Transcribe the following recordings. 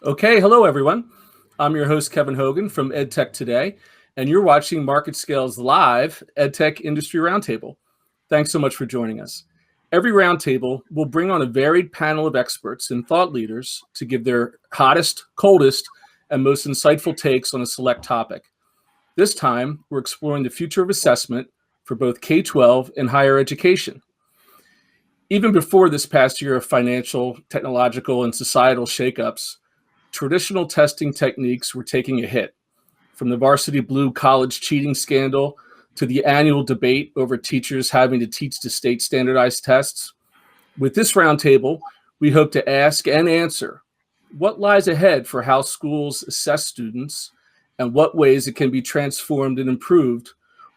Okay, hello everyone. I'm your host, Kevin Hogan from EdTech Today, and you're watching MarketScale's live EdTech Industry Roundtable. Thanks so much for joining us. Every roundtable will bring on a varied panel of experts and thought leaders to give their hottest, coldest, and most insightful takes on a select topic. This time, we're exploring the future of assessment for both K-12 and higher education. Even before this past year of financial, technological, and societal shakeups, traditional testing techniques were taking a hit, from the varsity blue college cheating scandal to the annual debate over teachers having to teach to state standardized tests. With this roundtable, we hope to ask and answer what lies ahead for how schools assess students and what ways it can be transformed and improved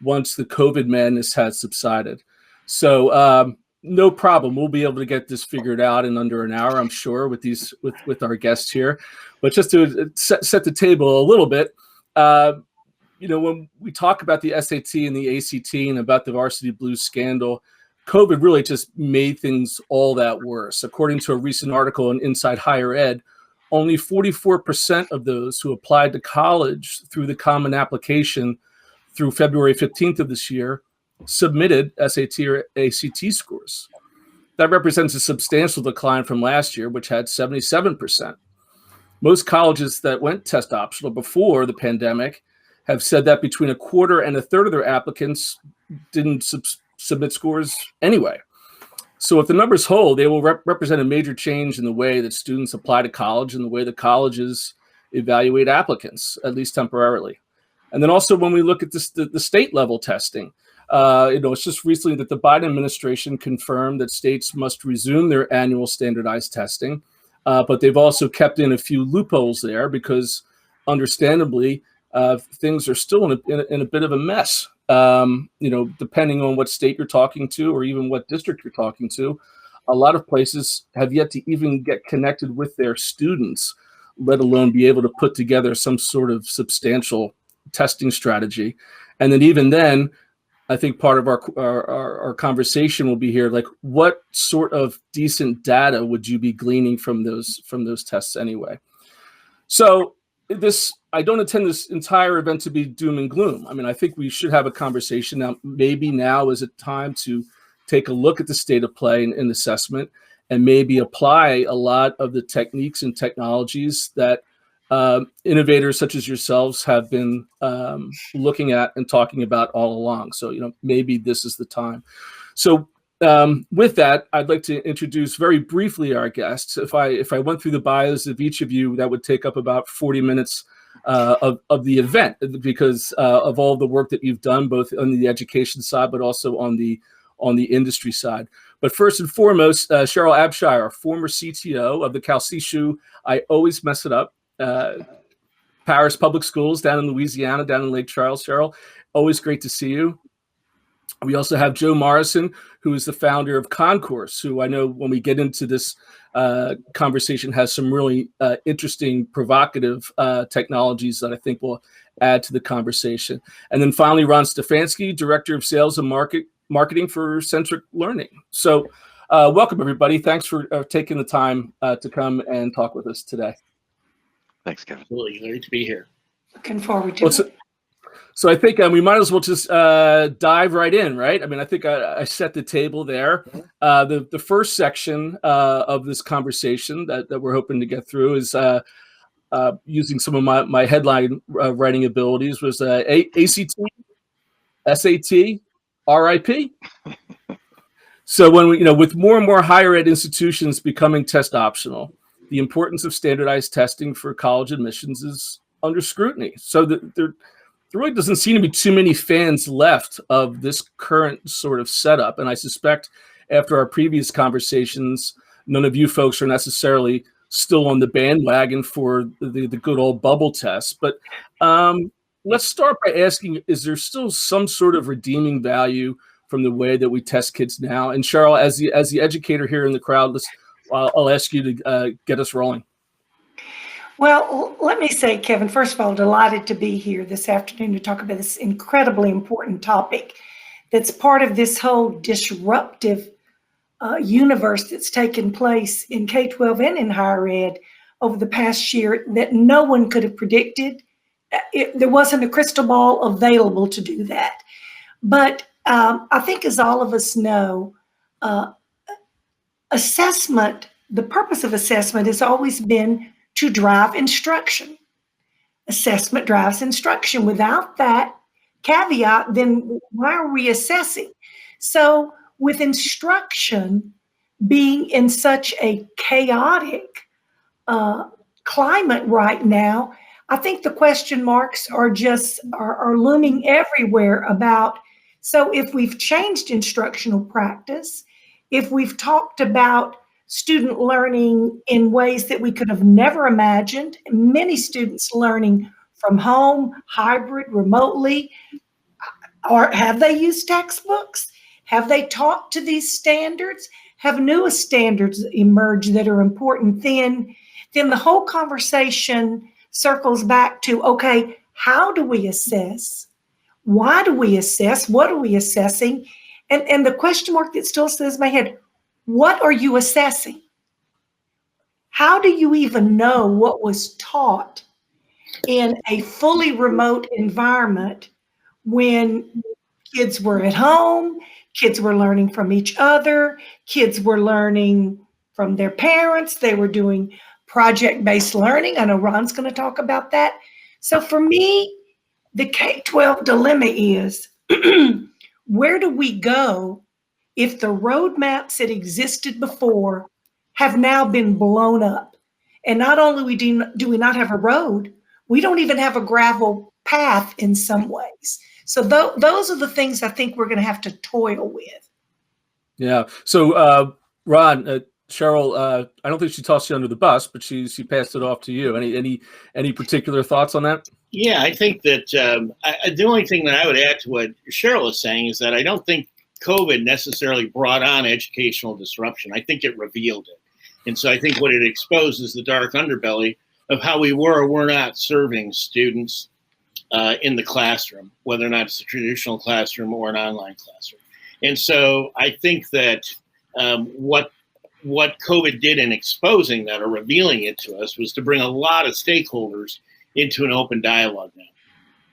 once the COVID madness has subsided. So, no problem. We'll be able to get this figured out in under an hour, I'm sure, with our guests here. But just to set the table a little bit, when we talk about the SAT and the ACT and about the varsity blues scandal, COVID really just made things all that worse. According to a recent article in Inside Higher Ed, only 44% of those who applied to college through the Common Application through February 15th of this year submitted SAT or ACT scores. That represents a substantial decline from last year, which had 77%. Most colleges that went test optional before the pandemic have said that between a quarter and a third of their applicants didn't submit scores anyway. So if the numbers hold, they will represent a major change in the way that students apply to college and the way the colleges evaluate applicants, at least temporarily. And then also when we look at the state level testing, it's just recently that the Biden administration confirmed that states must resume their annual standardized testing, but they've also kept in a few loopholes there because, understandably, things are still in a bit of a mess. Depending on what state you're talking to or even what district you're talking to, a lot of places have yet to even get connected with their students, let alone be able to put together some sort of substantial testing strategy. And then even then, I think part of our conversation will be here, like what sort of decent data would you be gleaning from those tests anyway? So I don't intend this entire event to be doom and gloom. I mean, I think we should have a conversation now. Maybe now is a time to take a look at the state of play in assessment and maybe apply a lot of the techniques and technologies that innovators such as yourselves have been looking at and talking about all along. So, maybe this is the time. So with that, I'd like to introduce very briefly our guests. If I went through the bios of each of you, that would take up about 40 minutes of the event because of all the work that you've done, both on the education side, but also on the industry side. But first and foremost, Cheryl Abshire, former CTO of the Calcasieu, I always mess it up, Paris Public Schools down in Louisiana, down in Lake Charles. Cheryl, always great to see you. We also have Joe Morrison, who is the founder of Concourse, who I know when we get into this conversation has some really interesting, provocative technologies that I think will add to the conversation. And then finally, Ron Stefanski, Director of Sales and Marketing for Centric Learning. So welcome, everybody. Thanks for taking the time to come and talk with us today. Thanks, Kevin. Absolutely. Great to be here. Looking forward to it. So I think we might as well just dive right in, right? I mean, I think I set the table there. The first section of this conversation that we're hoping to get through is using some of my headline writing abilities was ACT, SAT, RIP. So when we, with more and more higher ed institutions becoming test optional, the importance of standardized testing for college admissions is under scrutiny. So there really doesn't seem to be too many fans left of this current sort of setup. And I suspect after our previous conversations, none of you folks are necessarily still on the bandwagon for the good old bubble test. But let's start by asking, is there still some sort of redeeming value from the way that we test kids now? And Cheryl, as the educator here in the crowd, I'll ask you to get us rolling. Well, let me say, Kevin, first of all, delighted to be here this afternoon to talk about this incredibly important topic that's part of this whole disruptive universe that's taken place in K-12 and in higher ed over the past year that no one could have predicted. There wasn't a crystal ball available to do that. But I think, as all of us know, assessment, the purpose of assessment has always been to drive instruction. Assessment drives instruction. Without that caveat, then why are we assessing? So with instruction being in such a chaotic climate right now, I think the question marks are looming everywhere about, so if we've changed instructional practice, if we've talked about student learning in ways that we could have never imagined, many students learning from home, hybrid, remotely, or have they used textbooks? Have they talked to these standards? Have newest standards emerged that are important? Then the whole conversation circles back to, okay, how do we assess? Why do we assess? What are we assessing? And the question mark that still says in my head, what are you assessing? How do you even know what was taught in a fully remote environment when kids were at home, kids were learning from each other, kids were learning from their parents, they were doing project-based learning? I know Ron's going to talk about that. So for me, the K-12 dilemma is, where do we go if the roadmaps that existed before have now been blown up? And not only do we not have a road, we don't even have a gravel path in some ways. So those are the things I think we're going to have to toil with. Yeah. So Ron, Cheryl, I don't think she tossed you under the bus, but she passed it off to you. Any particular thoughts on that? Yeah, I think that the only thing that I would add to what Cheryl is saying is that I don't think COVID necessarily brought on educational disruption. I think it revealed it. And so I think what it exposed is the dark underbelly of how we were or were not serving students in the classroom, whether or not it's a traditional classroom or an online classroom. And so I think that what COVID did in exposing that or revealing it to us was to bring a lot of stakeholders into an open dialogue now.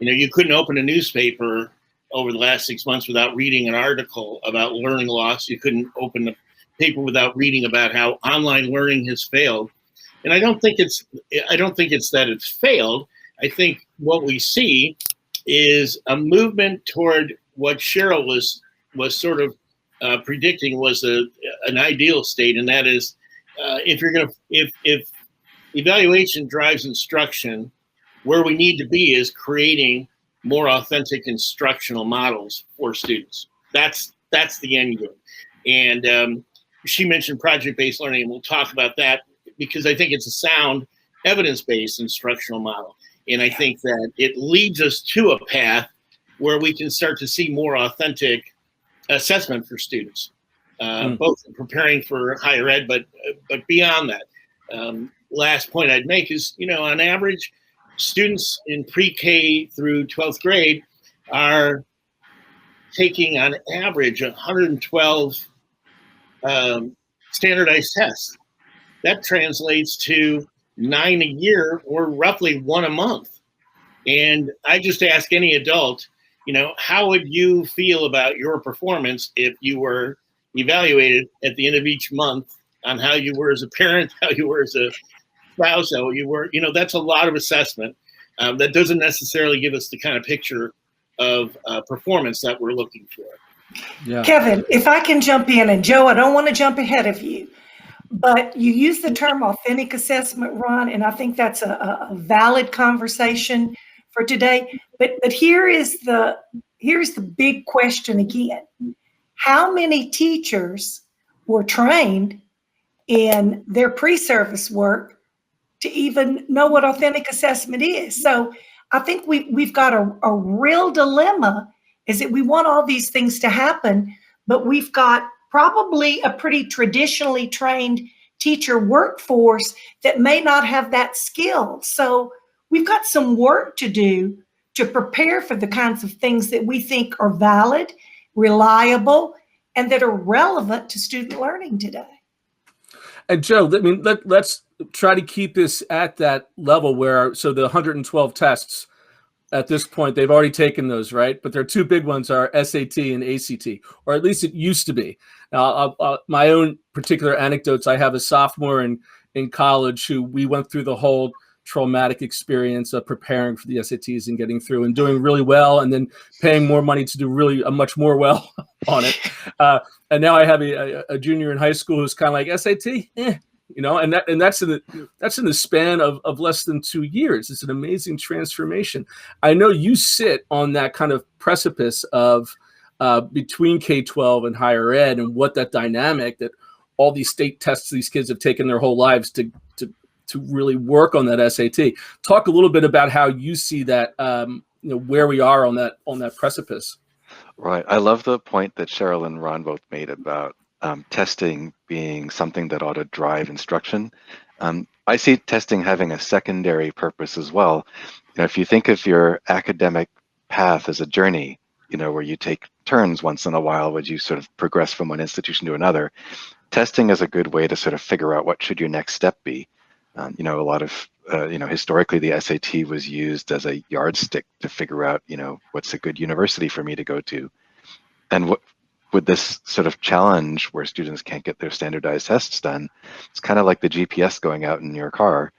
You know, you couldn't open a newspaper over the last 6 months without reading an article about learning loss. You couldn't open the paper without reading about how online learning has failed. And I don't think it's that it's failed. I think what we see is a movement toward what Cheryl was sort of predicting was an ideal state, and that is if evaluation drives instruction, where we need to be is creating more authentic instructional models for students. That's the end game. And she mentioned project-based learning, and we'll talk about that because I think it's a sound evidence-based instructional model. And I think that it leads us to a path where we can start to see more authentic assessment for students, both preparing for higher ed, but beyond that. Last point I'd make is, you know, on average, students in pre-K through 12th grade are taking on average 112 standardized tests. That translates to 9 a year or roughly 1 a month. And I just ask any adult, you know, how would you feel about your performance if you were evaluated at the end of each month on how you were as a parent, how you were as a spouse, how you were, you know, that's a lot of assessment. That doesn't necessarily give us the kind of picture of performance that we're looking for. Yeah. Kevin, if I can jump in, and Joe, I don't want to jump ahead of you, but you use the term authentic assessment, Ron, and I think that's a valid conversation for today. But here's the big question again. How many teachers were trained in their pre-service work to even know what authentic assessment is? So I think we've got a real dilemma, is that we want all these things to happen, but we've got probably a pretty traditionally trained teacher workforce that may not have that skill. So we've got some work to do to prepare for the kinds of things that we think are valid, reliable, and that are relevant to student learning today. And Joe, I mean, let's try to keep this at that level where, so the 112 tests at this point, they've already taken those, right? But their two big ones are SAT and ACT, or at least it used to be. Now, my own particular anecdotes, I have a sophomore in college who we went through the whole traumatic experience of preparing for the SATs and getting through and doing really well, and then paying more money to do really much more well on it. And now I have a junior in high school who's kind of like, SAT, and that's in the span of less than 2 years. It's an amazing transformation. I know you sit on that kind of precipice of between K-12 and higher ed, and what that dynamic that all these state tests these kids have taken their whole lives to really work on that SAT. Talk a little bit about how you see that, where we are on that precipice. Right. I love the point that Cheryl and Ron both made about testing being something that ought to drive instruction. I see testing having a secondary purpose as well. If you think of your academic path as a journey, where you take turns once in a while, would you sort of progress from one institution to another? Testing is a good way to sort of figure out what should your next step be. A lot of, historically the SAT was used as a yardstick to figure out, what's a good university for me to go to. And with this sort of challenge where students can't get their standardized tests done, it's kind of like the GPS going out in your car.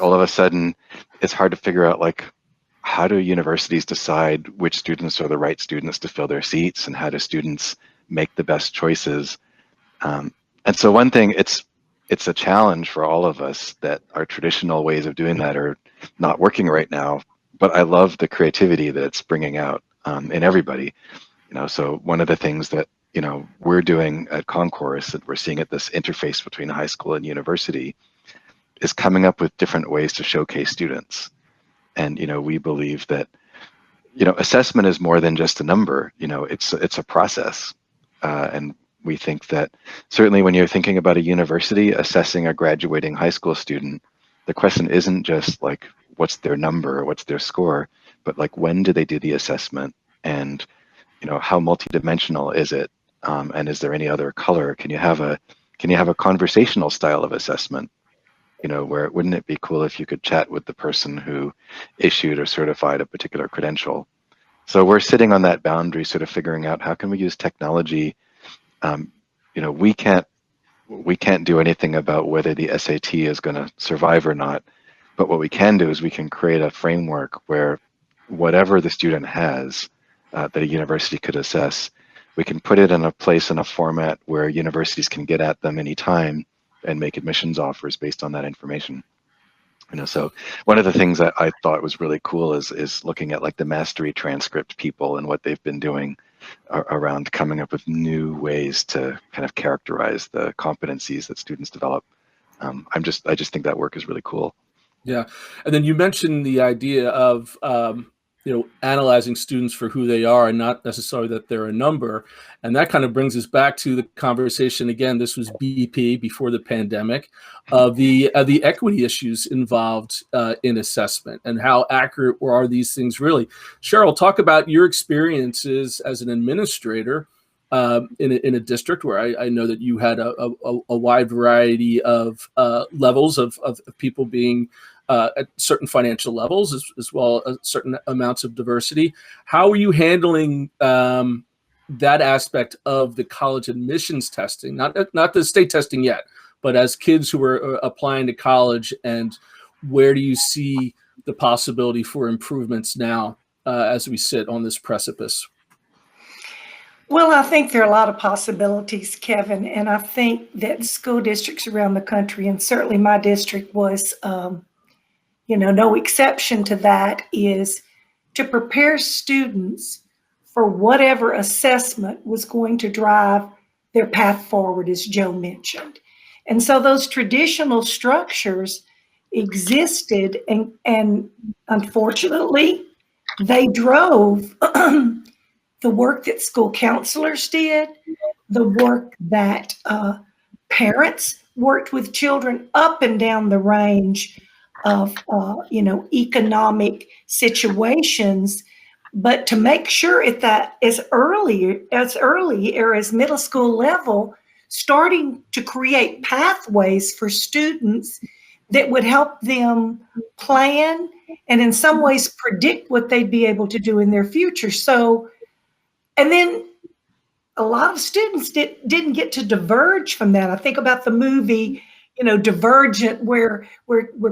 All of a sudden, it's hard to figure out, like, how do universities decide which students are the right students to fill their seats, and how do students make the best choices? And so one thing, it's a challenge for all of us that our traditional ways of doing that are not working right now, but I love the creativity that it's bringing out in everybody. So one of the things that, we're doing at Concourse, that we're seeing at this interface between high school and university, is coming up with different ways to showcase students. And, we believe that, assessment is more than just a number, it's a process. And we think that certainly when you're thinking about a university assessing a graduating high school student, the question isn't just like, what's their number or what's their score, but like, when do they do the assessment? And, how multidimensional is it? And is there any other color? Can you have a conversational style of assessment? Where wouldn't it be cool if you could chat with the person who issued or certified a particular credential? So we're sitting on that boundary, sort of figuring out how can we use technology. We can't do anything about whether the SAT is going to survive or not, but what we can do is we can create a framework where whatever the student has that a university could assess, we can put it in a place in a format where universities can get at them anytime and make admissions offers based on that information. So one of the things that I thought was really cool is looking at like the mastery transcript people and what they've been doing around coming up with new ways to kind of characterize the competencies that students develop. I just think that work is really cool. Yeah. And then you mentioned the idea of, analyzing students for who they are and not necessarily that they're a number. And that kind of brings us back to the conversation. Again, this was BP before the pandemic, of the equity issues involved in assessment, and how accurate are these things really. Cheryl, talk about your experiences as an administrator in a district where I know that you had a wide variety of levels of people being at certain financial levels, as well as certain amounts of diversity. How are you handling that aspect of the college admissions testing? Not the state testing yet, but as kids who are applying to college, and where do you see the possibility for improvements now as we sit on this precipice? Well, I think there are a lot of possibilities, Kevin, and I think that school districts around the country, and certainly my district was, no exception to that, is to prepare students for whatever assessment was going to drive their path forward, as Joe mentioned. And so those traditional structures existed, and unfortunately, they drove the work that school counselors did, the work that parents worked with children up and down the range of, economic situations. But to make sure at that as early or as middle school level, starting to create pathways for students that would help them plan and in some ways predict what they'd be able to do in their future. So, and then a lot of students didn't get to diverge from that. I think about the movie, Divergent, where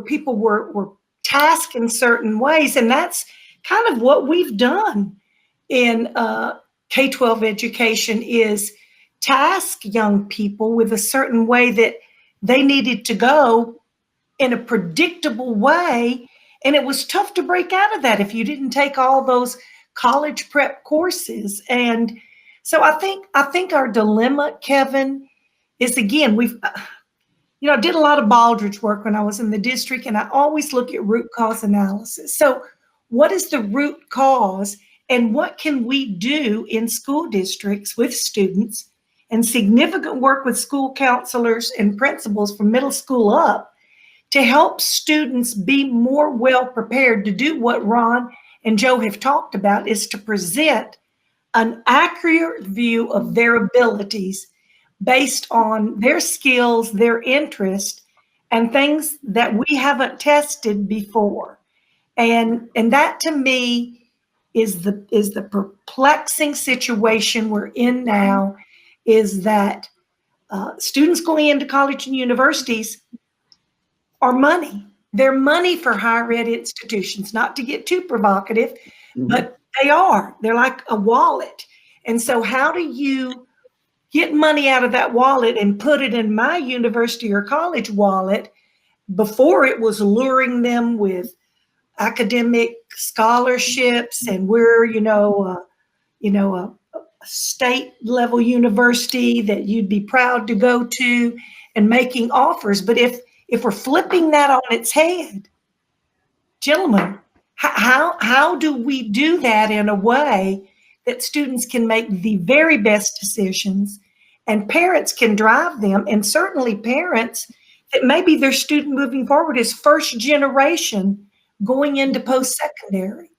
people were tasked in certain ways. And that's kind of what we've done in K-12 education, is task young people with a certain way that they needed to go in a predictable way. And it was tough to break out of that if you didn't take all those college prep courses. And so I think our dilemma, Kevin, is, again, I did a lot of Baldrige work when I was in the district, and I always look at root cause analysis. So what is the root cause, and what can we do in school districts with students, and significant work with school counselors and principals from middle school up to help students be more well prepared to do what Ron and Joe have talked about, is to present an accurate view of their abilities based on their skills, their interest, and things that we haven't tested before. And that, to me, is the perplexing situation we're in now, is that students going into college and universities are money. They're money for higher ed institutions, not to get too provocative, but they are. They're like a wallet. And so how do you get money out of that wallet and put it in my university or college wallet? Before, it was luring them with academic scholarships, and we're, a state level university that you'd be proud to go to, and making offers. But if we're flipping that on its head, gentlemen, how do we do that in a way that students can make the very best decisions, and parents can drive them, and certainly parents that maybe their student moving forward is first generation going into post-secondary?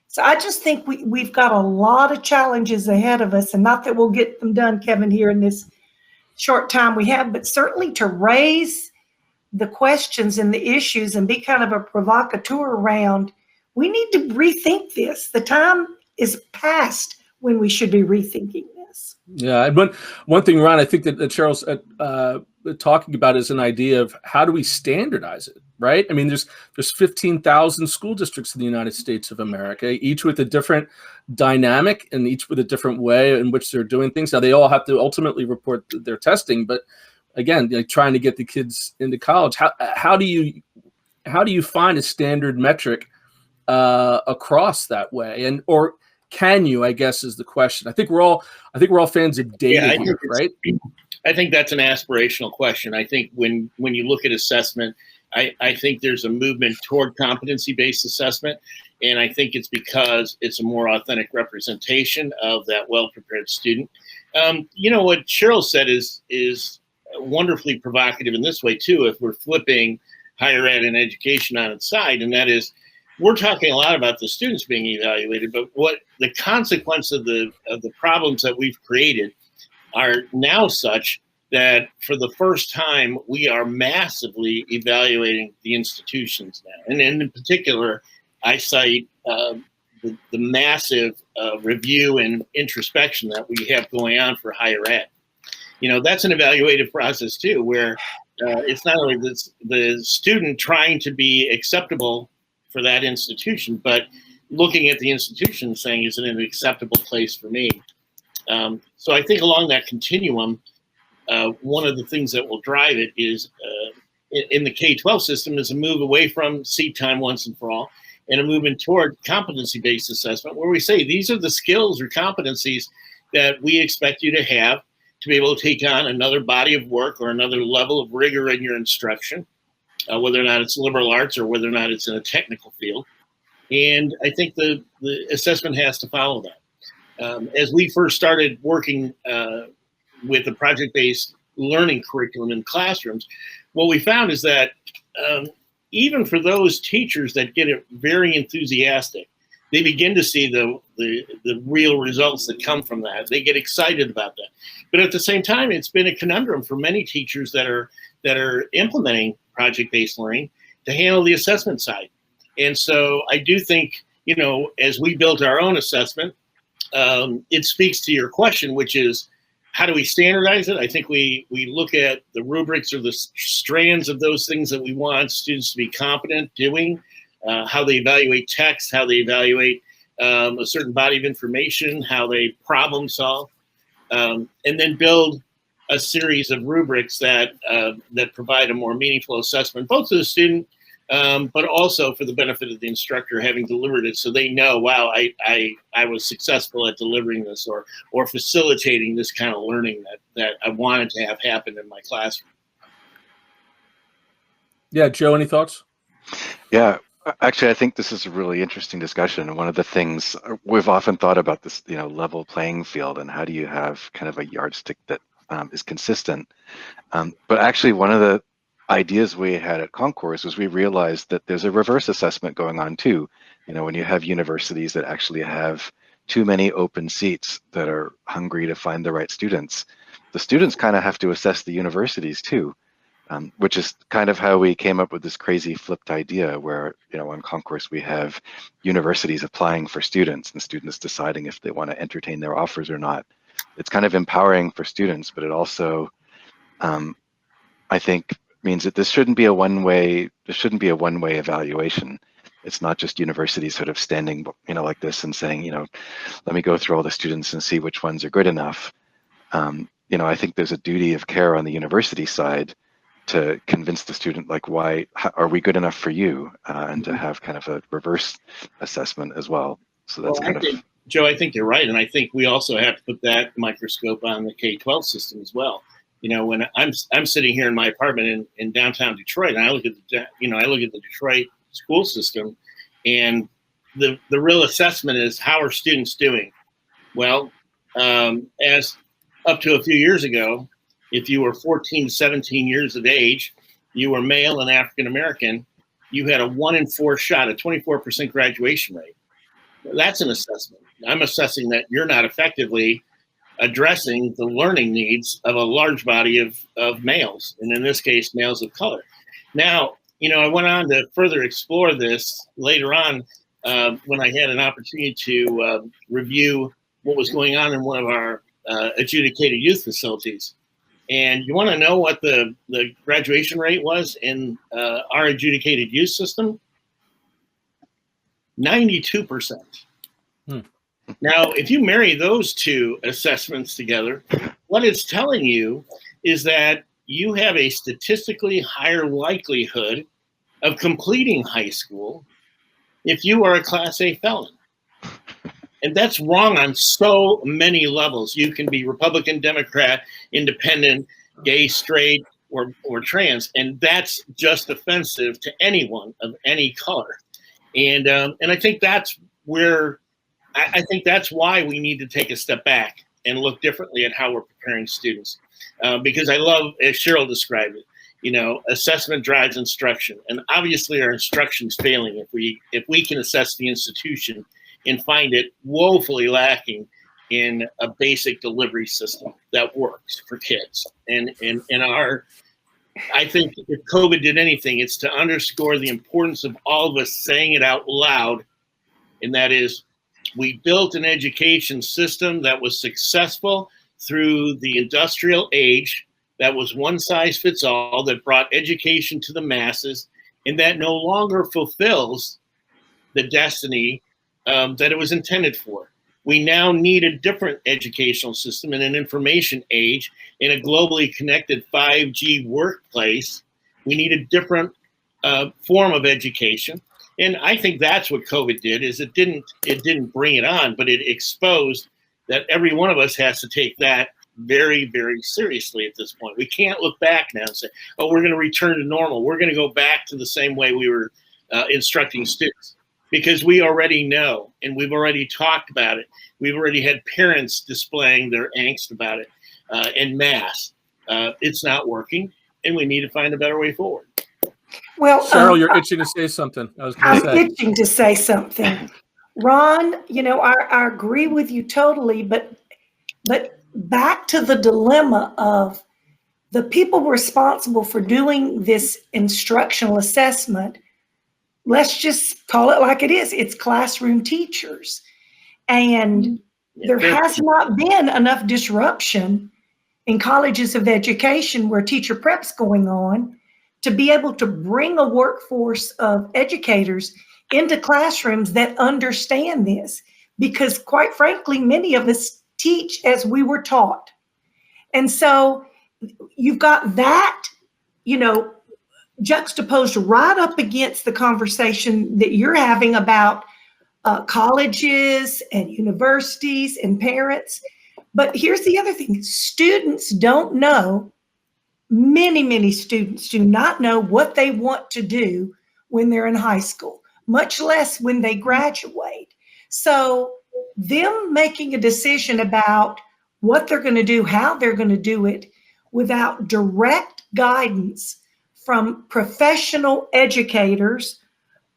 So I just think we've got a lot of challenges ahead of us, and not that we'll get them done, Kevin, here in this short time we have, but certainly to raise the questions and the issues and be kind of a provocateur around. We need to rethink this. The time is past when we should be rethinking this. Yeah, and one thing, Ron, I think that Cheryl's talking about is an idea of how do we standardize it, right? I mean, there's 15,000 school districts in the United States of America, each with a different dynamic and each with a different way in which they're doing things. Now, they all have to ultimately report their testing, but again, like trying to get the kids into college, how do you find a standard metric across that way, or can you? I guess is the question. I think we're all fans of data here, right? I think that's an aspirational question. I think when you look at assessment, I think there's a movement toward competency-based assessment, and I think it's because it's a more authentic representation of that well-prepared student. What Cheryl said is wonderfully provocative in this way too, if we're flipping higher ed and education on its side, and that is, we're talking a lot about the students being evaluated, but what the consequence of the problems that we've created are now such that for the first time we are massively evaluating the institutions now. And in particular, I cite the massive review and introspection that we have going on for higher ed. That's an evaluative process too, where it's not only the student trying to be acceptable for that institution, but looking at the institution and saying, is it an acceptable place for me? So I think along that continuum, one of the things that will drive it is in the K-12 system is a move away from seat time once and for all, and a movement toward competency-based assessment, where we say these are the skills or competencies that we expect you to have to be able to take on another body of work or another level of rigor in your instruction, whether or not it's liberal arts or whether or not it's in a technical field. And I think the assessment has to follow that. As we first started working with a project-based learning curriculum in classrooms, what we found is that even for those teachers that get it very enthusiastic, they begin to see the real results that come from that. They get excited about that. But at the same time, it's been a conundrum for many teachers that are implementing project-based learning to handle the assessment side. And so I do think, as we built our own assessment, it speaks to your question, which is, how do we standardize it? I think we look at the rubrics or the strands of those things that we want students to be competent doing, how they evaluate text, how they evaluate a certain body of information, how they problem solve, and then build a series of rubrics that provide a more meaningful assessment, both to the student, but also for the benefit of the instructor having delivered it, so they know, wow, I was successful at delivering this or facilitating this kind of learning that I wanted to have happen in my classroom. Yeah, Joe, any thoughts? Yeah, actually, I think this is a really interesting discussion. And one of the things we've often thought about this, level playing field, and how do you have kind of a yardstick that is consistent. But actually, one of the ideas we had at Concourse was we realized that there's a reverse assessment going on too. When you have universities that actually have too many open seats that are hungry to find the right students, the students kind of have to assess the universities too, which is kind of how we came up with this crazy flipped idea where, on Concourse we have universities applying for students and students deciding if they want to entertain their offers or not. It's kind of empowering for students, but it also, I think, means that this shouldn't be a one-way evaluation. It's not just universities sort of standing, like this and saying, let me go through all the students and see which ones are good enough. I think there's a duty of care on the university side to convince the student, like, why are we good enough for you? And to have kind of a reverse assessment as well. So that's Joe, I think you're right. And I think we also have to put that microscope on the K-12 system as well. When I'm sitting here in my apartment in downtown Detroit, and I look at the Detroit school system, and the real assessment is, how are students doing? Well, as up to a few years ago, if you were 14, 17 years of age, you were male and African American, you had a 1 in 4 shot, a 24% graduation rate. That's an assessment. I'm assessing that you're not effectively addressing the learning needs of a large body of males, and in this case, males of color. Now, I went on to further explore this later on when I had an opportunity to review what was going on in one of our adjudicated youth facilities. And you want to know what the graduation rate was in our adjudicated youth system? 92%. Now, if you marry those two assessments together, what it's telling you is that you have a statistically higher likelihood of completing high school if you are a Class A felon. And that's wrong on so many levels. You can be Republican, Democrat, independent, gay, straight, or trans, and that's just offensive to anyone of any color. And I think that's where that's why we need to take a step back and look differently at how we're preparing students. Because I love, as Cheryl described it, assessment drives instruction, and obviously our instruction's failing if we can assess the institution and find it woefully lacking in a basic delivery system that works for kids. And I think if COVID did anything, it's to underscore the importance of all of us saying it out loud, and that is, we built an education system that was successful through the industrial age, that was one size fits all, that brought education to the masses, and that no longer fulfills the destiny that it was intended for. We now need a different educational system in an information age, in a globally connected 5G workplace. We need a different form of education. And I think that's what COVID did, is it didn't bring it on, but it exposed that every one of us has to take that very, very seriously at this point. We can't look back now and say, oh, we're going to return to normal. We're going to go back to the same way we were instructing students, because we already know, and we've already talked about it. We've already had parents displaying their angst about it en masse. It's not working, and we need to find a better way forward. Well, Cheryl, you're itching to say something. I'm itching to say something. Ron, I agree with you totally, but back to the dilemma of the people responsible for doing this instructional assessment. Let's just call it like it is. It's classroom teachers. And there has not been enough disruption in colleges of education where teacher prep's going on to be able to bring a workforce of educators into classrooms that understand this. Because quite frankly, many of us teach as we were taught. And so you've got that, juxtaposed right up against the conversation that you're having about colleges and universities and parents. But here's the other thing. Students don't know, many students do not know what they want to do when they're in high school, much less when they graduate. So them making a decision about what they're going to do, how they're going to do it, without direct guidance from professional educators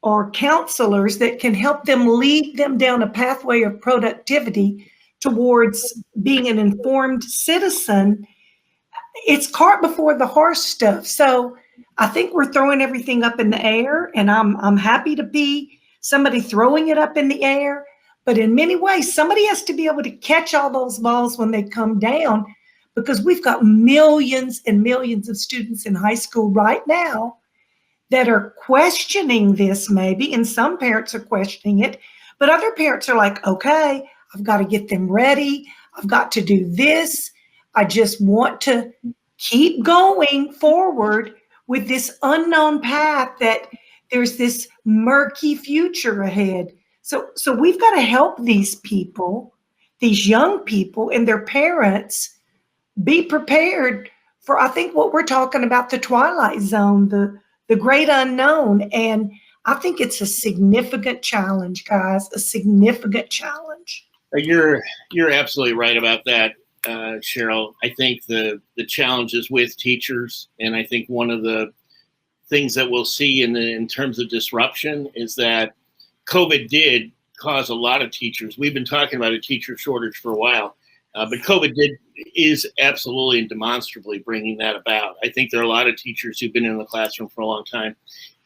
or counselors that can help them lead them down a pathway of productivity towards being an informed citizen, it's cart before the horse stuff. So I think we're throwing everything up in the air, and I'm happy to be somebody throwing it up in the air. But in many ways, somebody has to be able to catch all those balls when they come down, because we've got millions and millions of students in high school right now that are questioning this maybe, and some parents are questioning it, but other parents are like, okay, I've got to get them ready. I've got to do this. I just want to keep going forward with this unknown path that there's this murky future ahead. So we've got to help these people, these young people and their parents, be prepared for, I think, what we're talking about, the twilight zone, the great unknown. And I think it's a significant challenge, guys, a significant challenge. You're absolutely right about that, Cheryl. I think the challenges with teachers, and I think one of the things that we'll see in terms of disruption is that COVID did cause a lot of teachers. We've been talking about a teacher shortage for a while, but COVID is absolutely and demonstrably bringing that about. I think there are a lot of teachers who've been in the classroom for a long time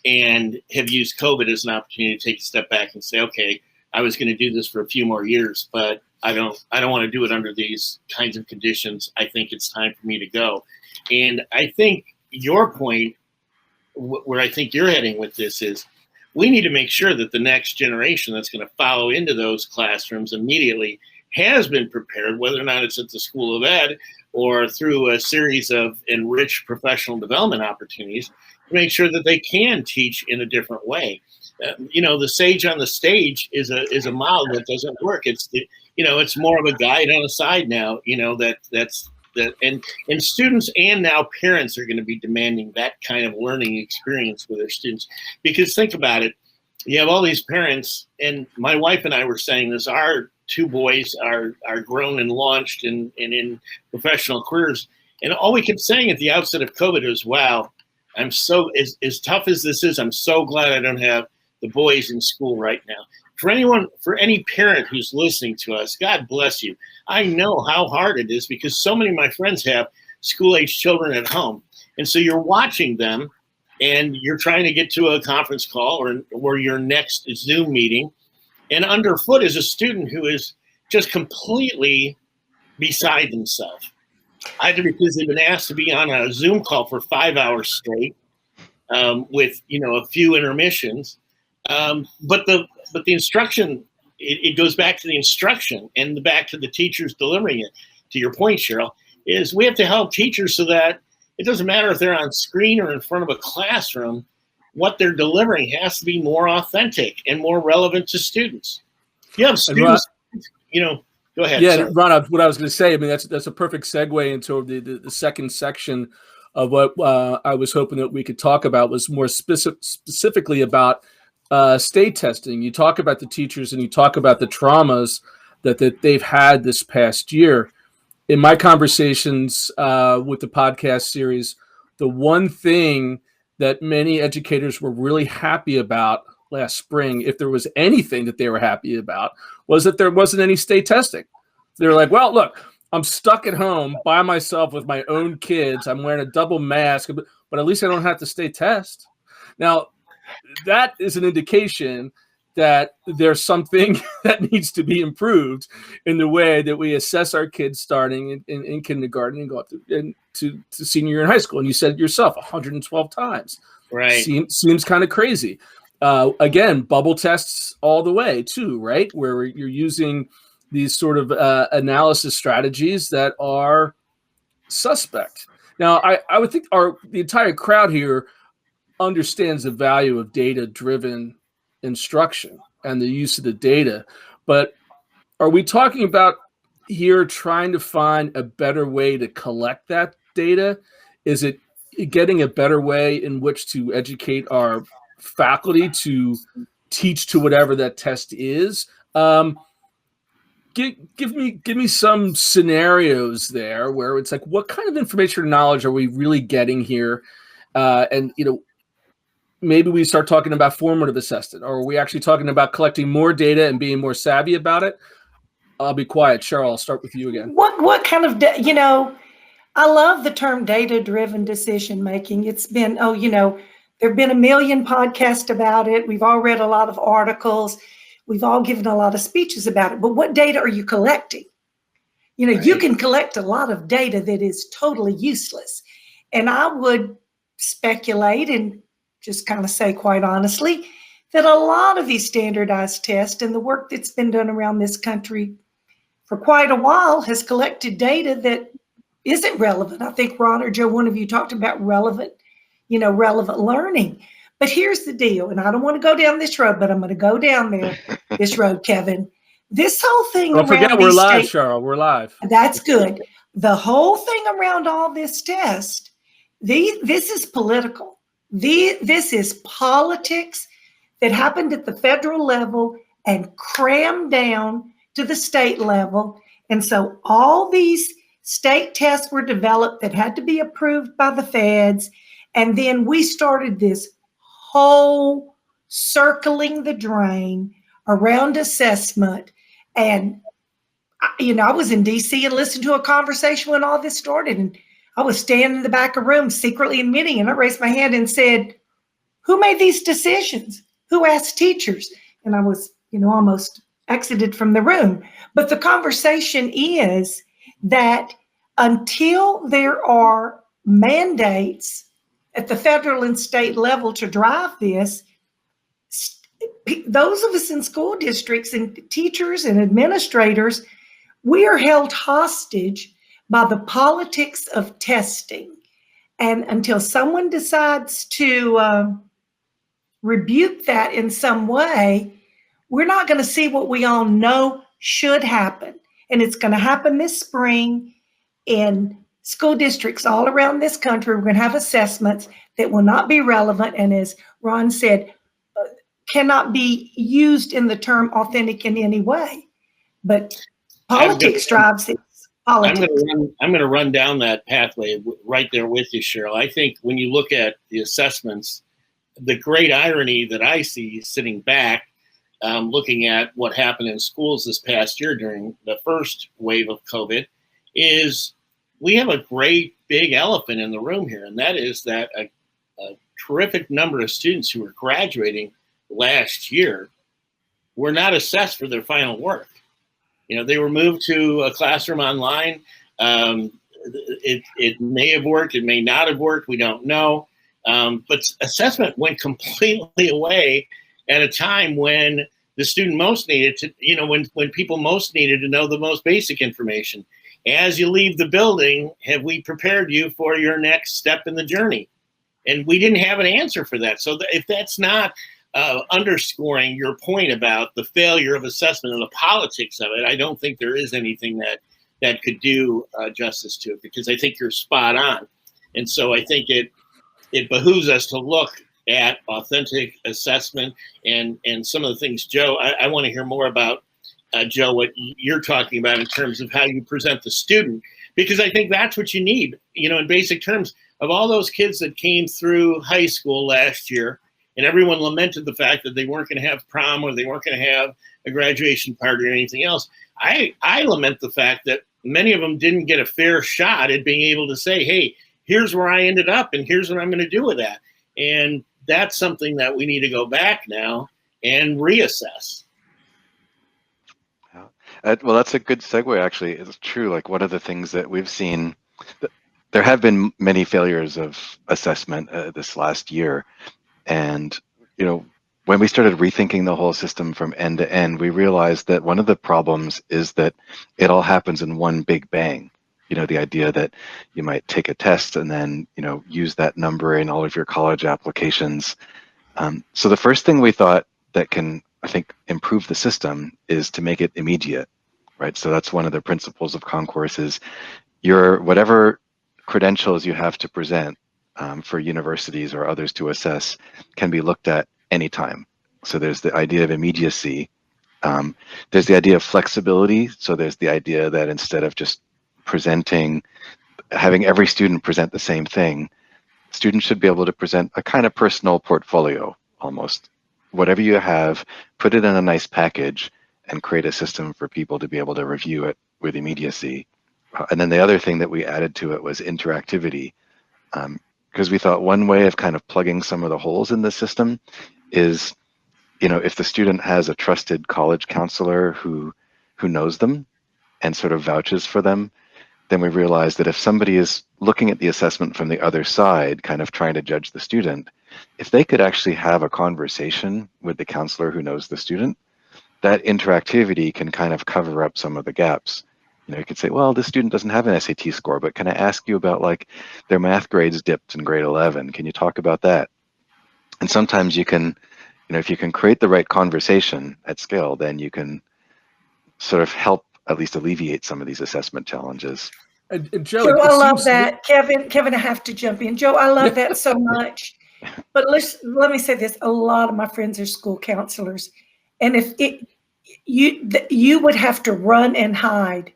and have used COVID as an opportunity to take a step back and say, okay, I was going to do this for a few more years, but I don't want to do it under these kinds of conditions. I think it's time for me to go. And I think your point, where I think you're heading with this, is we need to make sure that the next generation that's going to follow into those classrooms immediately has been prepared, whether or not it's at the School of Ed or through a series of enriched professional development opportunities, to make sure that they can teach in a different way. The sage on the stage is a model that doesn't work. It's more of a guide on a side now. And students and now parents are going to be demanding that kind of learning experience with their students. Because think about it, you have all these parents, and my wife and I were saying this, our two boys are grown and launched and in professional careers. And all we kept saying at the outset of COVID was, wow, I'm so, as tough as this is, I'm so glad I don't have the boys in school right now. For any parent who's listening to us, God bless you. I know how hard it is, because so many of my friends have school-age children at home. And so you're watching them and you're trying to get to a conference call or your next Zoom meeting. And underfoot is a student who is just completely beside themselves, either because they've been asked to be on a Zoom call for 5 hours straight with a few intermissions. But the instruction, it goes back to the instruction and back to the teachers delivering it. To your point, Cheryl, is we have to help teachers so that it doesn't matter if they're on screen or in front of a classroom, what they're delivering has to be more authentic and more relevant to students. You have students, go ahead. Yeah, sorry. Ron, what I was going to say, I mean, that's a perfect segue into the second section of what I was hoping that we could talk about, was more specifically about state testing. You talk about the teachers and you talk about the traumas that they've had this past year. In my conversations with the podcast series, the one thing that many educators were really happy about last spring, if there was anything that they were happy about, was that there wasn't any state testing. They're like, well, look, I'm stuck at home by myself with my own kids. I'm wearing a double mask, but at least I don't have to state test. Now, that is an indication that there's something that needs to be improved in the way that we assess our kids starting in kindergarten and go up to senior year in high school. And you said it yourself 112 times. Right. Seems kind of crazy. Again, bubble tests all the way too, right? Where you're using these sort of analysis strategies that are suspect. Now, I would think the entire crowd here understands the value of data-driven instruction and the use of the data. But are we talking about here trying to find a better way to collect that data? Is it getting a better way in which to educate our faculty to teach to whatever that test is? Give me some scenarios there where it's like, what kind of information or knowledge are we really getting here? And maybe we start talking about formative assessment, or are we actually talking about collecting more data and being more savvy about it? I'll be quiet. Cheryl, I'll start with you again. What kind of, I love the term data-driven decision making. It's been, there have been a million podcasts about it. We've all read a lot of articles. We've all given a lot of speeches about it. But what data are you collecting? Right. You can collect a lot of data that is totally useless. And I would speculate and just kind of say, quite honestly, that a lot of these standardized tests and the work that's been done around this country for quite a while has collected data that isn't relevant. I think Ron or Joe, one of you talked about relevant learning. But here's the deal, and I don't want to go down this road, but I'm going to go down this road, Kevin. This whole thing Don't forget, we're live, Cheryl. We're live. That's good. The whole thing around all this test, this is political. This is politics that happened at the federal level and crammed down to the state level. And so all these state tests were developed that had to be approved by the feds. And then we started this whole circling the drain around assessment. And, I was in DC and listened to a conversation when all this started. And I was standing in the back of room secretly admitting, and I raised my hand and said, who made these decisions? Who asked teachers? And I was, almost exited from the room. But the conversation is that until there are mandates at the federal and state level to drive this, those of us in school districts and teachers and administrators, we are held hostage by the politics of testing. And until someone decides to rebuke that in some way, we're not going to see what we all know should happen. And it's going to happen this spring in school districts all around this country. We're going to have assessments that will not be relevant. And as Ron said, cannot be used in the term authentic in any way. But politics drives it. Politics. I'm going to run down that pathway right there with you, Cheryl. I think when you look at the assessments, the great irony that I see sitting back, looking at what happened in schools this past year during the first wave of COVID, is we have a great big elephant in the room here, and that is that a terrific number of students who were graduating last year were not assessed for their final work. They were moved to a classroom online. It may have worked, it may not have worked, we don't know. But assessment went completely away at a time when the student most needed to, when people most needed to know the most basic information. As you leave the building, have we prepared you for your next step in the journey? And we didn't have an answer for that. So if that's not underscoring your point about the failure of assessment and the politics of it, I don't think there is anything that could do justice to it, because I think you're spot on. And so I think it behooves us to look at authentic assessment and some of the things, Joe, I want to hear more about, Joe, what you're talking about in terms of how you present the student, because I think that's what you need, in basic terms. Of all those kids that came through high school last year, And everyone lamented the fact that they weren't going to have prom or they weren't going to have a graduation party or anything else. I lament the fact that many of them didn't get a fair shot at being able to say, hey, here's where I ended up and here's what I'm going to do with that. And that's something that we need to go back now and reassess. Well, that's a good segue, actually. It's true. Like, one of the things that we've seen, there have been many failures of assessment this last year. And, when we started rethinking the whole system from end to end, we realized that one of the problems is that it all happens in one big bang. The idea that you might take a test and then, use that number in all of your college applications. So the first thing we thought that can, I think, improve the system is to make it immediate, right? So that's one of the principles of concourse is whatever credentials you have to present for universities or others to assess can be looked at anytime. So there's the idea of immediacy. There's the idea of flexibility. So there's the idea that instead of just having every student present the same thing, students should be able to present a kind of personal portfolio almost. Whatever you have, put it in a nice package and create a system for people to be able to review it with immediacy. And then the other thing that we added to it was interactivity. Because we thought one way of kind of plugging some of the holes in the system is, if the student has a trusted college counselor who knows them and sort of vouches for them, then we realized that if somebody is looking at the assessment from the other side, kind of trying to judge the student, if they could actually have a conversation with the counselor who knows the student, that interactivity can kind of cover up some of the gaps. You could say, well, this student doesn't have an SAT score, but can I ask you about, like, their math grades dipped in grade 11? Can you talk about that? And sometimes you can, if you can create the right conversation at scale, then you can sort of help at least alleviate some of these assessment challenges. Joe, Joe, I love that. Kevin, I have to jump in. Joe, I love that so much. But let me say this. A lot of my friends are school counselors. And if you would have to run and hide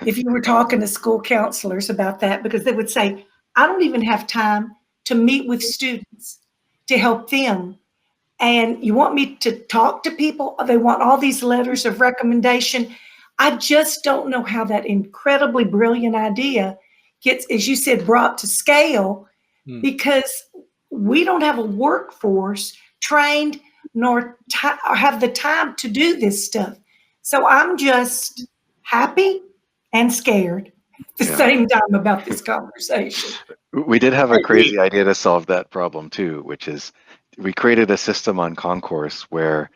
if you were talking to school counselors about that, because they would say, I don't even have time to meet with students to help them. And you want me to talk to people? They want all these letters of recommendation. I just don't know how that incredibly brilliant idea gets, as you said, brought to scale, because we don't have a workforce trained nor have the time to do this stuff. So I'm just happy and scared at the same time about this conversation. We did have a crazy idea to solve that problem too, which is we created a system on Concourse where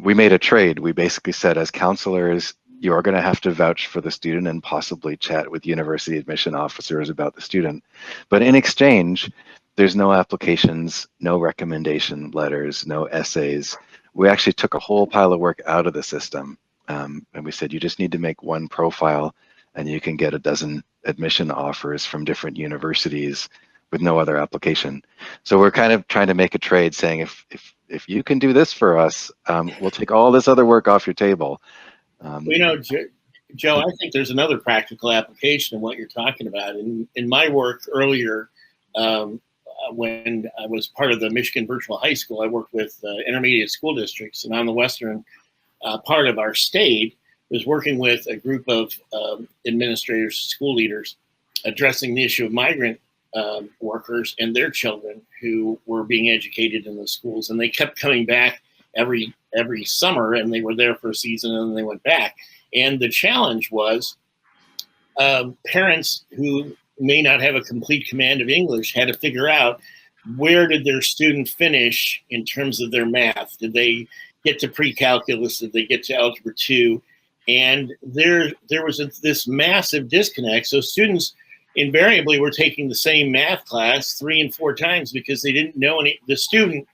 we made a trade. We basically said, as counselors, you are going to have to vouch for the student and possibly chat with university admission officers about the student. But in exchange, there's no applications, no recommendation letters, no essays. We actually took a whole pile of work out of the system. And we said, you just need to make one profile and you can get a dozen admission offers from different universities with no other application. So we're kind of trying to make a trade saying, if you can do this for us, we'll take all this other work off your table. Joe, I think there's another practical application of what you're talking about. In my work earlier, when I was part of the Michigan Virtual High School, I worked with intermediate school districts, and on the western part of our state, was working with a group of administrators, school leaders, addressing the issue of migrant workers and their children who were being educated in the schools. And they kept coming back every summer, and they were there for a season and then they went back. And the challenge was parents who may not have a complete command of English had to figure out, where did their student finish in terms of their math? Did they get to pre-calculus? Did they get to algebra 2? And there was this massive disconnect. So students invariably were taking the same math class 3 and 4 times because they didn't know any. The student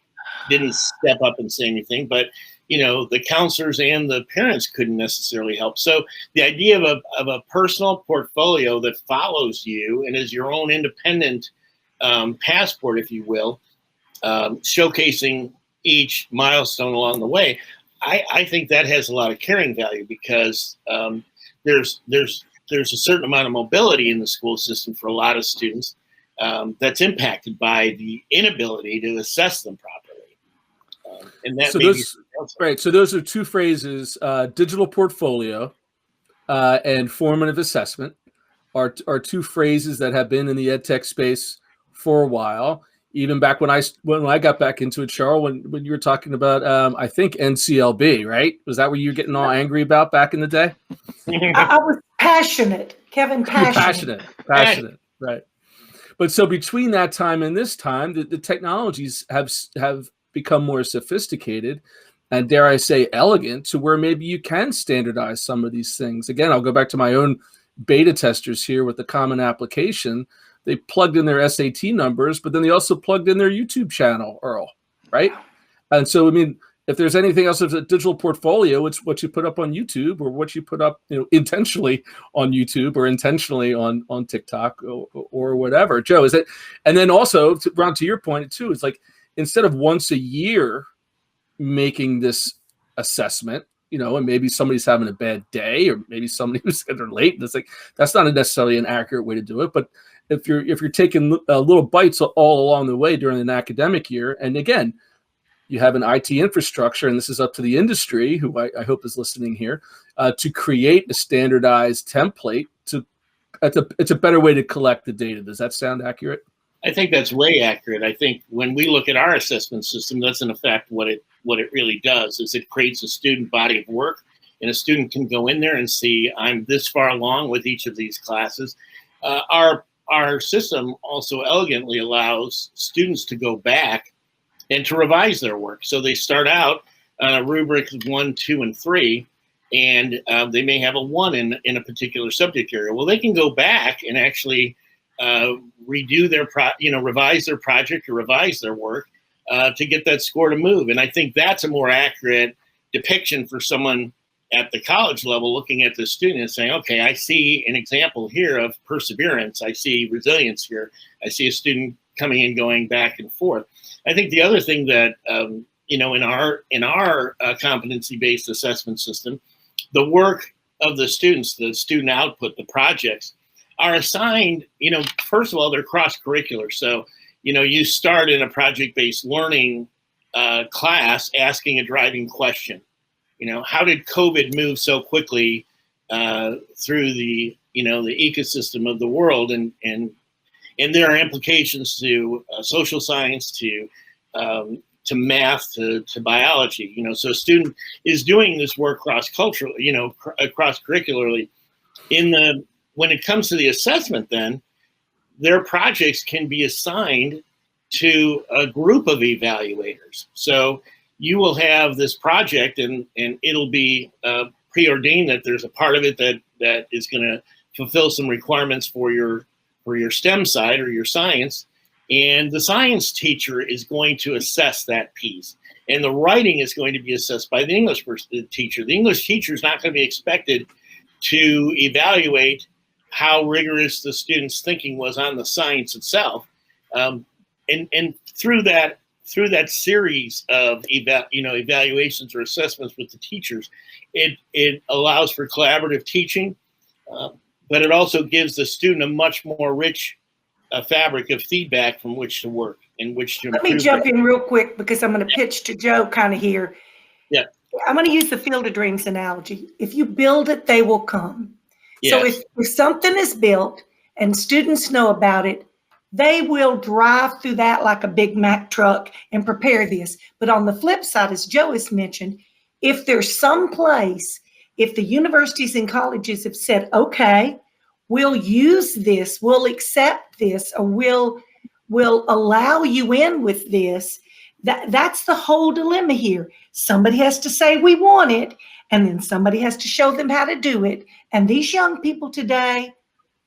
didn't step up and say anything, but the counselors and the parents couldn't necessarily help. So the idea of a personal portfolio that follows you and is your own independent passport, if you will, showcasing each milestone along the way, I think that has a lot of carrying value, because there's a certain amount of mobility in the school system for a lot of students that's impacted by the inability to assess them properly. And that So may be those, right. So those are two phrases: digital portfolio and formative assessment are two phrases that have been in the EdTech space for a while. Even back when I got back into it, Charles, when you were talking about I think NCLB, right? Was that what you were getting all angry about back in the day? I was passionate, Kevin, passionate. Passionate, right? But so between that time and this time, the technologies have become more sophisticated and, dare I say, elegant, to where maybe you can standardize some of these things. Again, I'll go back to my own beta testers here with the Common Application. They plugged in their SAT numbers, but then they also plugged in their YouTube channel, Earl, right? And so, I mean, if there's anything else of a digital portfolio, it's what you put up on YouTube, or what you put up, intentionally on YouTube, or intentionally on TikTok, or whatever. Joe, is it? And then also, Ron, to your point too, it's like, instead of once a year making this assessment, and maybe somebody's having a bad day, or maybe somebody was they're late, and it's like, that's not necessarily an accurate way to do it. But if you're taking little bites all along the way during an academic year, and again, you have an IT infrastructure, and this is up to the industry, who I hope is listening here, to create a standardized template. It's a better way to collect the data. Does that sound accurate? I think that's way accurate. I think when we look at our assessment system, that's in effect what it really does is it creates a student body of work, and a student can go in there and see, I'm this far along with each of these classes. Our system also elegantly allows students to go back and to revise their work. So they start out rubrics 1, 2, and 3, and they may have a 1 in a particular subject area. Well, they can go back and actually redo their revise their project or revise their work to get that score to move. And I think that's a more accurate depiction for someone at the college level looking at the student and saying, okay, I see an example here of perseverance. I see resilience here. I see a student coming and going back and forth. I think the other thing that, in our competency-based assessment system, the work of the students, the student output, the projects, are assigned, first of all, they're cross-curricular. So, you start in a project-based learning class asking a driving question. How did COVID move so quickly through the ecosystem of the world? And there are implications to social science, to math, to biology. So a student is doing this work cross-culturally, cross-curricularly. When it comes to the assessment, then their projects can be assigned to a group of evaluators. So you will have this project, and it'll be preordained that there's a part of it that is going to fulfill some requirements for your STEM side or your science, and the science teacher is going to assess that piece, and the writing is going to be assessed by the English teacher. The English teacher is not going to be expected to evaluate how rigorous the student's thinking was on the science itself, and through that series of evaluations or assessments with the teachers, it allows for collaborative teaching, but it also gives the student a much more rich fabric of feedback from which to work and which to improve. Let me jump in real quick, because I'm going to pitch to Joe kind of here. Yeah. I'm going to use the Field of Dreams analogy. If you build it, they will come. Yes. So if something is built and students know about it, they will drive through that like a Big Mac truck and prepare this. But on the flip side, as Joe has mentioned, if there's some place, if the universities and colleges have said, okay, we'll use this, we'll accept this, or we'll allow you in with this, that's the whole dilemma here. Somebody has to say we want it, and then somebody has to show them how to do it. And these young people today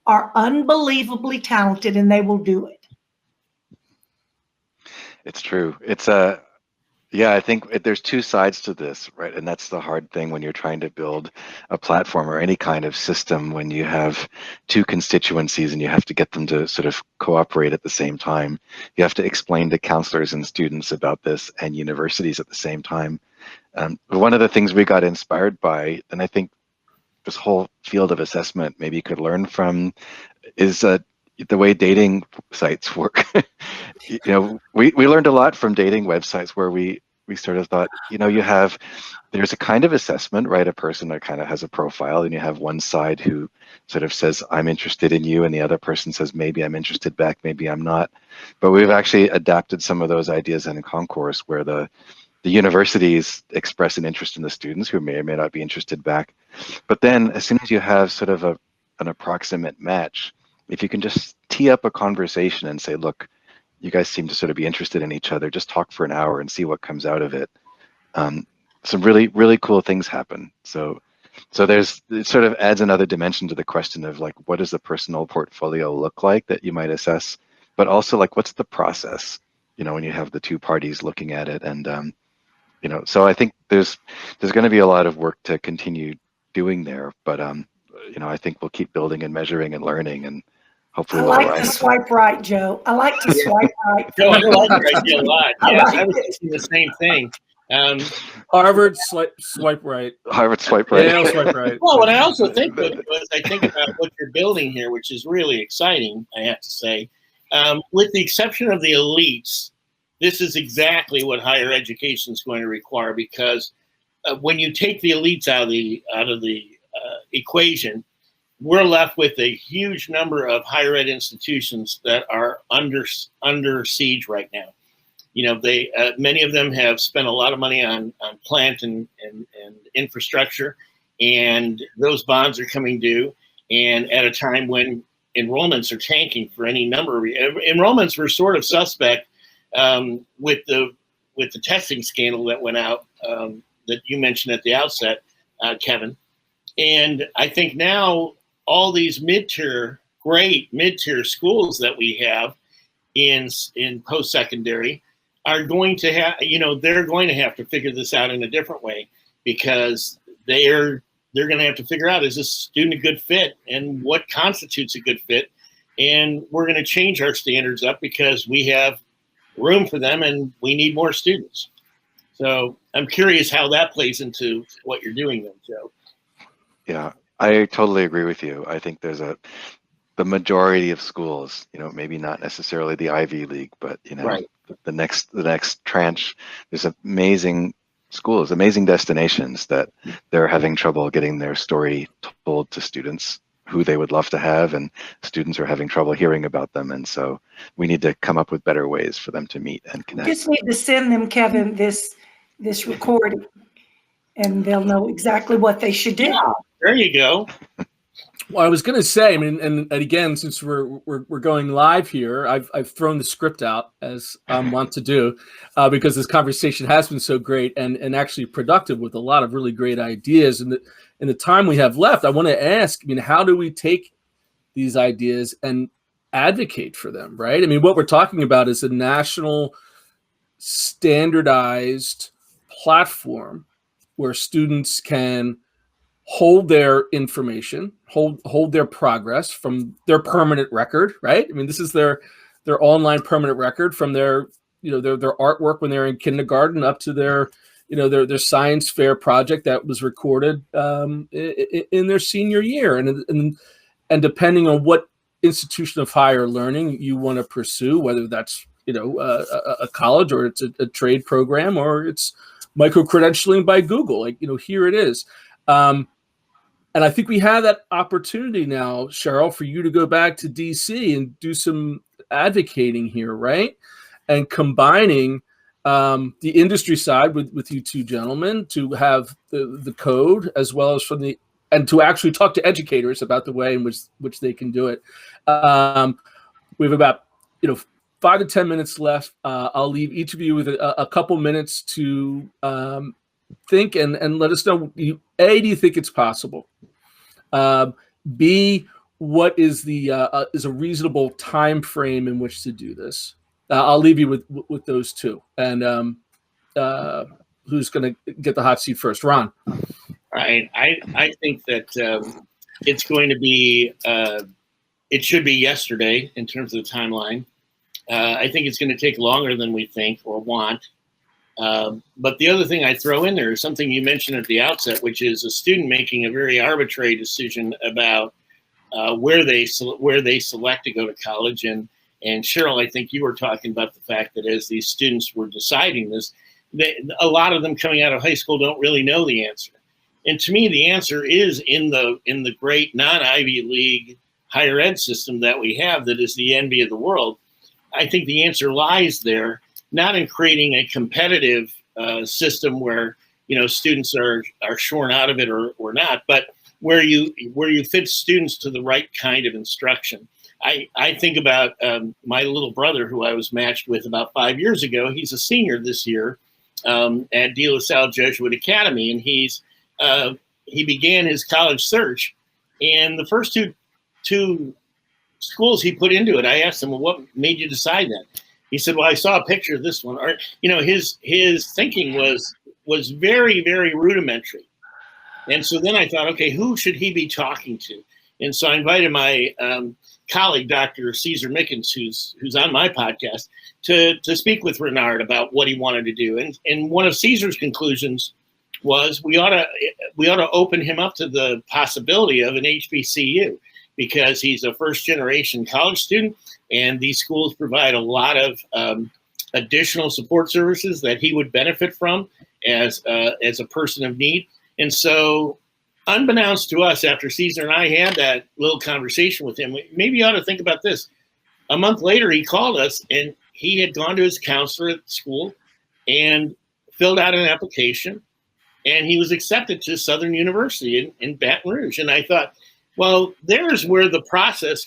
are unbelievably talented, and they will do it. It's true. I think there's two sides to this, right? And that's the hard thing when you're trying to build a platform or any kind of system, when you have two constituencies and you have to get them to sort of cooperate at the same time. You have to explain to counselors and students about this, and universities at the same time. One of the things we got inspired by, and I think this whole field of assessment maybe could learn from, is the way dating sites work. We learned a lot from dating websites, where we we sort of thought, there's a kind of assessment, right? A person that kind of has a profile, and you have one side who sort of says, I'm interested in you, and the other person says, maybe I'm interested back, maybe I'm not. But we've actually adapted some of those ideas in a concourse where the universities express an interest in the students who may or may not be interested back. But then as soon as you have sort of an approximate match, if you can just tee up a conversation and say, look, you guys seem to sort of be interested in each other, just talk for an hour and see what comes out of it. Some really, really cool things happen. So it sort of adds another dimension to the question of like, what does the personal portfolio look like that you might assess? But also like, what's the process, when you have the two parties looking at it? And, so I think there's going to be a lot of work to continue doing there. But, I think we'll keep building and measuring and learning, and hopefully I we'll like arrive to at swipe right, Joe. I like to swipe right. No, I like that idea a lot. I Yes, like I was it. thinking the same thing. Harvard swipe right. Harvard swipe right. Yale swipe right. Well, and I also think was I think about what you're building here, which is really exciting, I have to say. With the exception of the elites, this is exactly what higher education is going to require, because when you take the elites out of the equation, we're left with a huge number of higher ed institutions that are under siege right now. They many of them have spent a lot of money on plant and infrastructure, and those bonds are coming due. And at a time when enrollments are tanking for any number of enrollments were sort of suspect with the testing scandal that went out that you mentioned at the outset, Kevin. And I think now all these great mid-tier schools that we have in post-secondary are going to have, they're going to have to figure this out in a different way, because they're going to have to figure out, is this student a good fit, and what constitutes a good fit? And we're going to change our standards up because we have room for them and we need more students. So I'm curious how that plays into what you're doing then, Joe. Yeah, I totally agree with you. I think there's the majority of schools, maybe not necessarily the Ivy League, but Right. the next tranche, there's amazing schools, amazing destinations that they're having trouble getting their story told to students who they would love to have, and students are having trouble hearing about them. And so we need to come up with better ways for them to meet and connect. Just need to send them, Kevin, this recording, and they'll know exactly what they should do. Yeah, there you go. Well, I was going to say, I mean, and again, since we're going live here, I've thrown the script out, as I'm wont to do, because this conversation has been so great and actually productive, with a lot of really great ideas. And in the time we have left, I want to ask, how do we take these ideas and advocate for them, right? I mean, what we're talking about is a national standardized platform where students can hold their information, hold their progress from their permanent record, right? I mean, this is their online permanent record from their artwork when they're in kindergarten up to their science fair project that was recorded in their senior year, and depending on what institution of higher learning you want to pursue, whether that's a college, or it's a trade program, or it's micro-credentialing by Google, here it is. And I think we have that opportunity now, Cheryl, for you to go back to DC and do some advocating here, right? And combining the industry side with you two gentlemen to have the code, as well as and to actually talk to educators about the way in which they can do it. We have about 5 to 10 minutes left. I'll leave each of you with a couple minutes to think and let us know. A, do you think it's possible? B, what is is a reasonable time frame in which to do this? I'll leave you with those two. And who's going to get the hot seat first? Ron. All right. I think that it's going to be, it should be yesterday in terms of the timeline. I think it's going to take longer than we think or want. But the other thing I throw in there is something you mentioned at the outset, which is a student making a very arbitrary decision about where they select to go to college. And Cheryl, I think you were talking about the fact that as these students were deciding this, a lot of them coming out of high school don't really know the answer. And to me, the answer is in the great non-Ivy League higher ed system that we have that is the envy of the world. I think the answer lies there, not in creating a competitive system where students are shorn out of it or not, but where you fit students to the right kind of instruction. I think about my little brother who I was matched with about 5 years ago. He's a senior this year at De La Salle Jesuit Academy, and he began his college search. And the first two schools he put into it, I asked him, well, what made you decide that? He said, well, I saw a picture of this one. Or, his thinking was very, very rudimentary. And so then I thought, okay, who should he be talking to? And so I invited my colleague, Dr. Caesar Mickens, who's on my podcast, to speak with Renard about what he wanted to do. And one of Caesar's conclusions was we ought to open him up to the possibility of an HBCU, because he's a first generation college student, and these schools provide a lot of additional support services that he would benefit from as a person of need. And so, unbeknownst to us, after Caesar and I had that little conversation with him, maybe you ought to think about this. A month later, he called us, and he had gone to his counselor at school and filled out an application, and he was accepted to Southern University in Baton Rouge. And I thought, well, there's where the process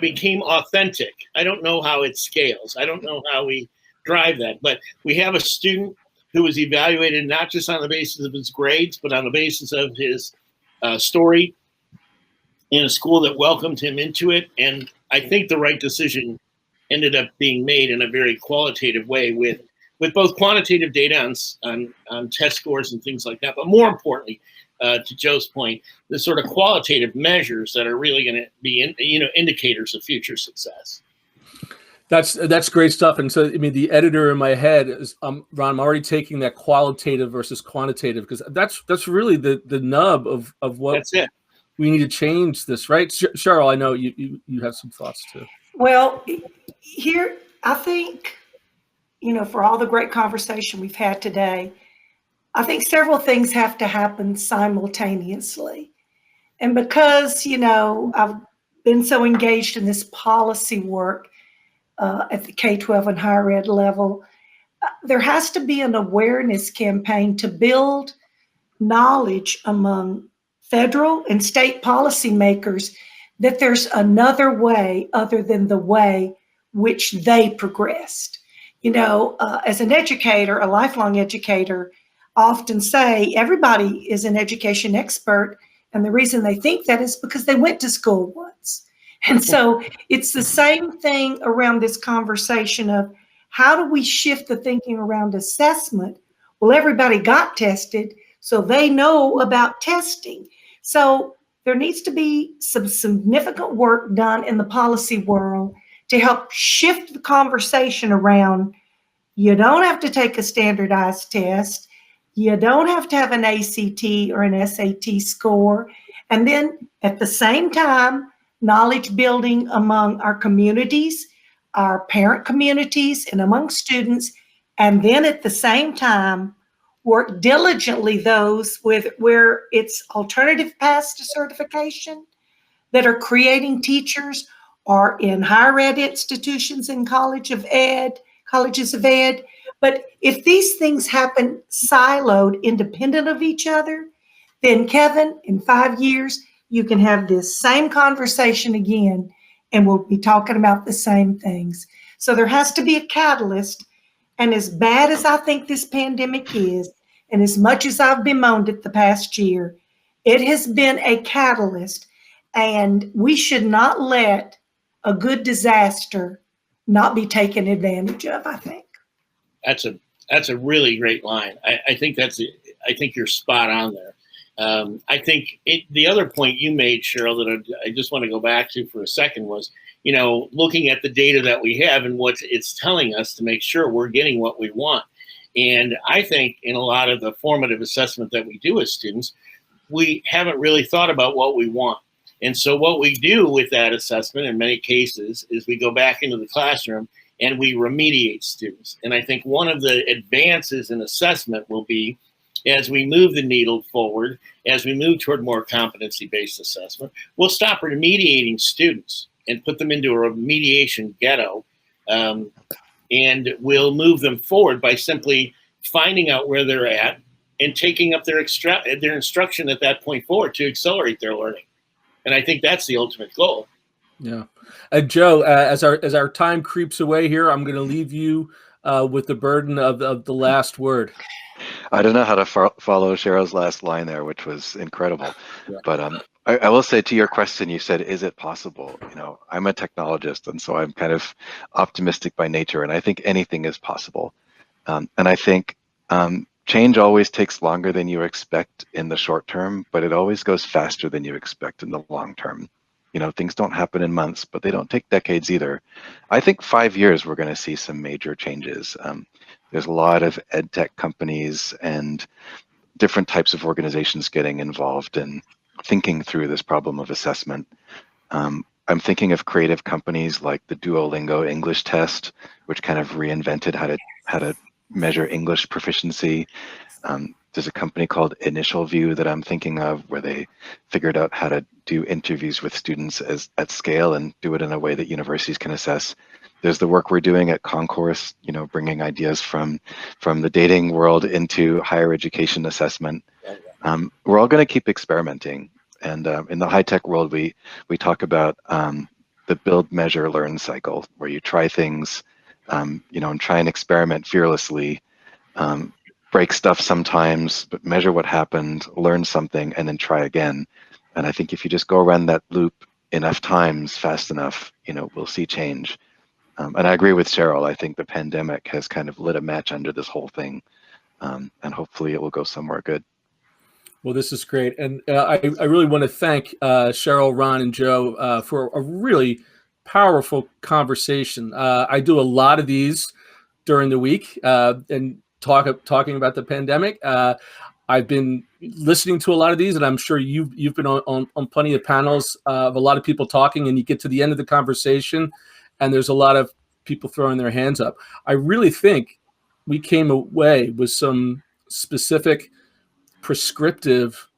became authentic. I don't know how it scales. I don't know how we drive that, but we have a student who was evaluated not just on the basis of his grades, but on the basis of his story in a school that welcomed him into it. And I think the right decision ended up being made in a very qualitative way with both quantitative data on test scores and things like that, but more importantly, to Joe's point, the sort of qualitative measures that are really going to be indicators of future success. That's great stuff. And so, I mean, the editor in my head is, Ron, I'm already taking that qualitative versus quantitative, because that's really the nub of what that's it. We need to change this, right? Cheryl, I know you have some thoughts too. Well, here, I think, for all the great conversation we've had today, I think several things have to happen simultaneously. And because, I've been so engaged in this policy work at the K-12 and higher ed level, there has to be an awareness campaign to build knowledge among federal and state policymakers that there's another way other than the way which they progressed. As an educator, a lifelong educator, I often say everybody is an education expert, and the reason they think that is because they went to school once. And so it's the same thing around this conversation of how do we shift the thinking around assessment? Well, everybody got tested, so they know about testing. So there needs to be some significant work done in the policy world to help shift the conversation around, you don't have to take a standardized test. You don't have to have an ACT or an SAT score. And then at the same time, knowledge building among our communities, our parent communities, and among students. And then at the same time, work diligently those where it's alternative paths to certification that are creating teachers or in higher ed institutions and colleges of ed. But if these things happen siloed, independent of each other, then Kevin, in 5 years, you can have this same conversation again, and we'll be talking about the same things. So there has to be a catalyst. And as bad as I think this pandemic is, and as much as I've bemoaned it the past year, it has been a catalyst. And we should not let a good disaster not be taken advantage of, I think. That's a really great line. I think you're spot on there. I think the other point you made, Cheryl, that I just want to go back to for a second was, looking at the data that we have and what it's telling us to make sure we're getting what we want. And I think in a lot of the formative assessment that we do as students, we haven't really thought about what we want. And so what we do with that assessment in many cases is we go back into the classroom and we remediate students. And I think one of the advances in assessment will be, as we move the needle forward, as we move toward more competency-based assessment, we'll stop remediating students and put them into a remediation ghetto, and we'll move them forward by simply finding out where they're at and taking up their instruction at that point forward to accelerate their learning. And I think that's the ultimate goal. Yeah. Joe, as our time creeps away here, I'm going to leave you with the burden of the last word. I don't know how to follow Cheryl's last line there, which was incredible. Yeah. But I will say, to your question, you said, is it possible? You know, I'm a technologist, and so I'm kind of optimistic by nature, and I think anything is possible. And I think change always takes longer than you expect in the short term, but it always goes faster than you expect in the long term. You know, things don't happen in months, but they don't take decades either. I think 5 years, we're going to see some major changes. There's a lot of EdTech companies and different types of organizations getting involved in thinking through this problem of assessment. I'm thinking of creative companies like the Duolingo English test, which kind of reinvented how to measure English proficiency. There's a company called Initial View that I'm thinking of, where they figured out how to do interviews with students at scale and do it in a way that universities can assess. There's the work we're doing at Concourse, you know, bringing ideas from the dating world into higher education assessment. We're all going to keep experimenting. And in the high-tech world, we talk about the build, measure, learn cycle, where you try things, you know, and try and experiment fearlessly, break stuff sometimes, but measure what happened, learn something, and then try again. And I think if you just go around that loop enough times, fast enough, you know, we'll see change. And I agree with Cheryl. I think the pandemic has kind of lit a match under this whole thing, and hopefully it will go somewhere good. Well, this is great. And I really want to thank Cheryl, Ron, and Joe for a really powerful conversation. I do a lot of these during the week and talking about the pandemic. I've been listening to a lot of these, and I'm sure you've been on plenty of panels of a lot of people talking, and you get to the end of the conversation, and there's a lot of people throwing their hands up. I really think we came away with some specific prescriptive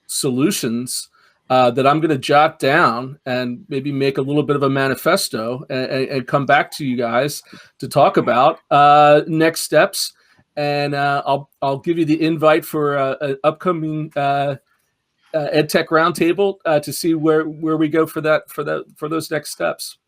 solutions that I'm going to jot down and maybe make a little bit of a manifesto and come back to you guys to talk about next steps. And I'll give you the invite for an upcoming EdTech Roundtable to see where we go for those next steps.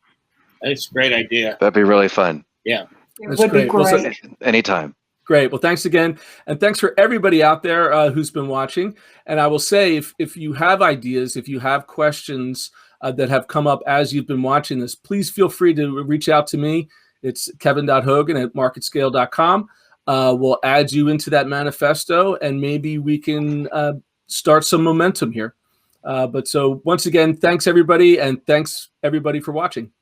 It's a great idea. That'd be really fun. Yeah. It would be great. Well, Anytime. Great. Well, thanks again. And thanks for everybody out there who's been watching. And I will say, if you have ideas, if you have questions that have come up as you've been watching this, please feel free to reach out to me. It's kevin.hogan@marketscale.com. We'll add you into that manifesto, and maybe we can start some momentum here. But so once again, thanks everybody, and thanks everybody for watching.